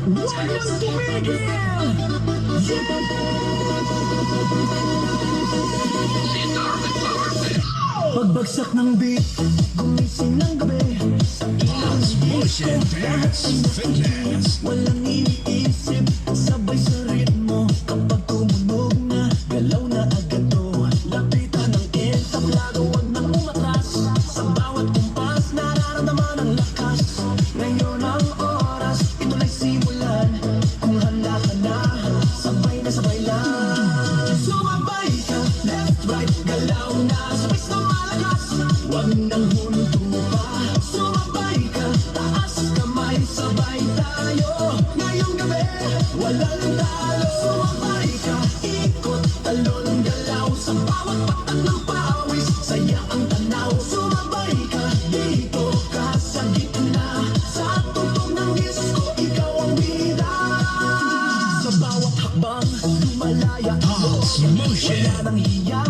Walang tumigil! Pagbagsak ng beat, gumising ng gabi. Motion Dance Fitness. Walang iniisip, sabay sa ritmo. Kapag tumunog na, galaw na agad to. Lapitan ng entablado, wag nang umatras. Sa bawat kumpas, nararamdaman ang lakas. Ngayon ang oras, ito na'y simulan. Kung handa ka na, sabay na sabay lang. Sumabay ka, left, right, galaw na. Sabay sa malakas, wag nang huminto pa. Sumabay ka, taas kamay, sabay tayo. Ngayong gabi, walang talo. Sumabay ka, ikot, talon, galaw. Sa bawat patak ng pawis, saya ang tanaw. Sumabay ka, dito ka sa gitna. Sa tugtog ng disco, ikaw ang bida. Sa bawat hakbang, lumalaya ako. Motion. Wala nang hiya,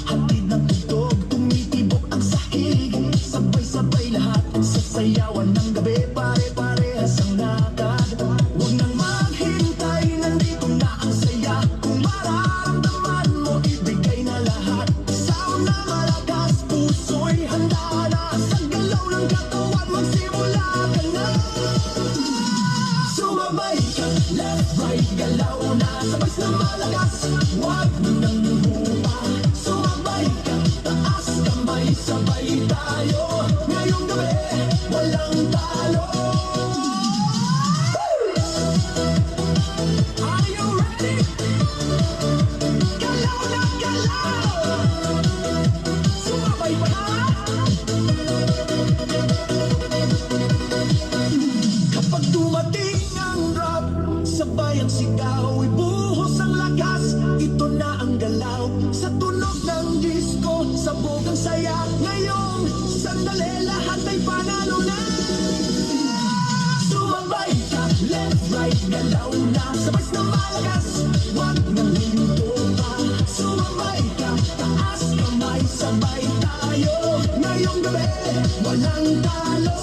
hatid ng tugtog. Tumitibok ang sahig. Sabay-sabay lahat sa sayawan ng gabi. Pare-parehas ang lakad. Huwag nang maghintay, nandito na ang saya. Kung mararamdaman mo, ibigay na lahat. Sound na malakas, puso'y handa na. Sa galaw ng katawan, magsimula ka na. Sumabay ka, left, right, galaw na. Sabay na malakas, huwag nang lumupa. Sumabay ka, taas kamay, sabay tayo. Ngayong gabi, walang talo. Are you ready? Galaw na galaw! Sumabay pa na! Kapag dumating ang rap, sabay ang sigaw, ibuhos ang lakas. Ito na ang galaw, sa tunog ng disco, sabog ang saya. Ngayong sandali, lahat ay panalo na. Sumabay ka, left, right, galaw na. Sabay na malakas, wag nang hinto pa. Sumabay ka, taas kamay, sabay tayo. Ngayong gabi, walang talo.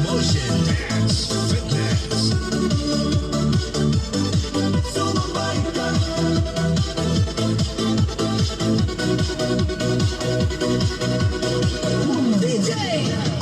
Motion Dance Fitness. DJ!